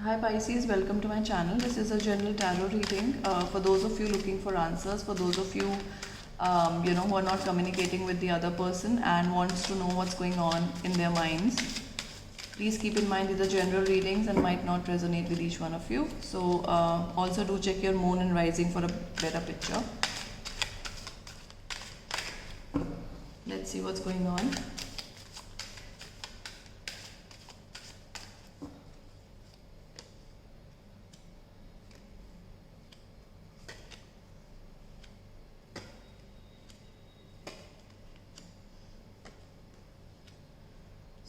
Hi Pisces, welcome to my channel. This is a general tarot reading for those of you looking for answers, for those of you who are not communicating with the other person and wants to know what's going on in their minds. Please keep in mind these are general readings and might not resonate with each one of you. So also do check your moon and rising for a better picture. Let's see what's going on.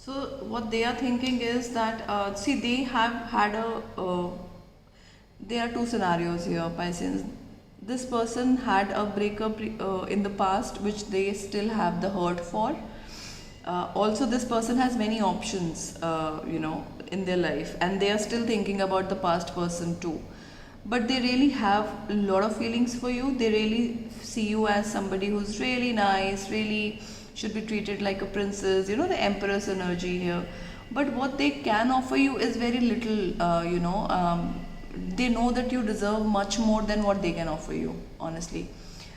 So what they are thinking is that they have had there are two scenarios here, Pisces. This person had a breakup in the past which they still have the hurt for. Also this person has many options in their life, and they are still thinking about the past person too, but they really have a lot of feelings for you. They really see you as somebody who's really nice, really should be treated like a princess, the empress energy here. But what they can offer you is very little. They know that you deserve much more than what they can offer you, honestly.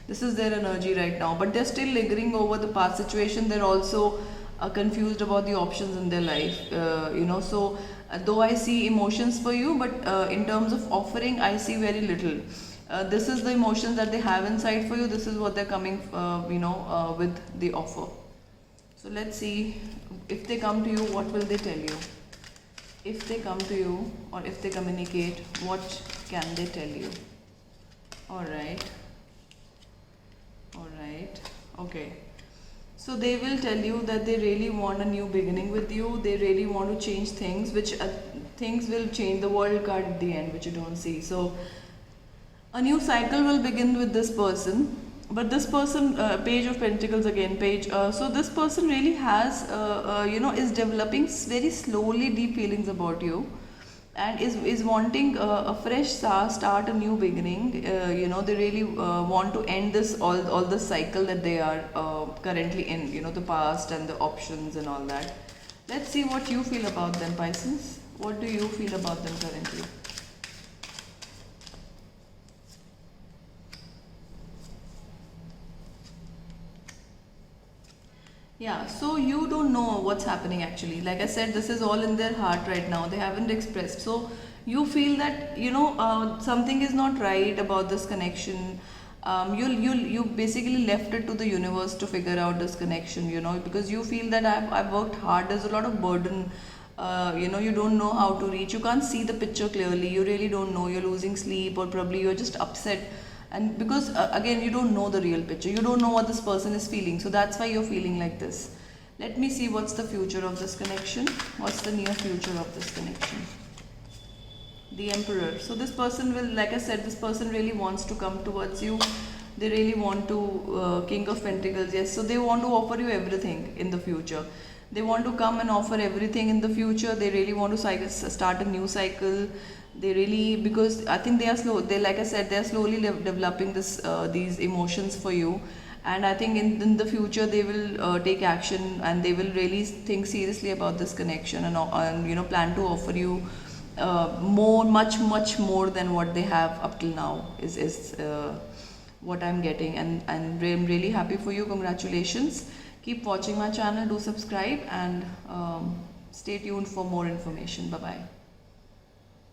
This is their energy right now, but they're still lingering over the past situation. They're also confused about the options in their life, so though I see emotions for you, but in terms of offering I see very little. This is the emotions that they have inside for you. This is what they're coming with the offer. So let's see, if they come to you, what will they tell you? If they come to you, or if they communicate, what can they tell you? All right, okay. So they will tell you that they really want a new beginning with you. They really want to change things, which things will change. The world card at the end, which you don't see. So a new cycle will begin with this person. But this person, Page of Pentacles again, so this person really has, is developing very slowly deep feelings about you, and is wanting a fresh start, a new beginning. They really want to end this all the cycle that they are currently in, the past and the options and all that. Let's see what you feel about them, Pisces. What do you feel about them currently? Yeah, so you don't know what's happening actually. Like I said, this is all in their heart right now. They haven't expressed. So you feel that something is not right about this connection. You basically left it to the universe to figure out this connection. Because you feel that I've worked hard. There's a lot of burden. You don't know how to reach. You can't see the picture clearly. You really don't know. You're losing sleep, or probably you're just upset. And because again, you don't know the real picture, you don't know what this person is feeling, so that's why you're feeling like this. Let me see what's the future of this connection. What's the near future of this connection? The Emperor. So this person will, like I said, this person really wants to come towards you. They really want to, King of Pentacles, yes. So they want to offer you everything in the future. They want to come and offer everything in the future. They really want to start a new cycle. They really, because I think they are slow. They, like I said, they are slowly developing these emotions for you. And I think in the future they will take action, and they will really think seriously about this connection, and plan to offer you much more than what they have up till now. Is what I'm getting, and I'm really happy for you. Congratulations. Keep watching my channel, do subscribe, and stay tuned for more information. Bye bye.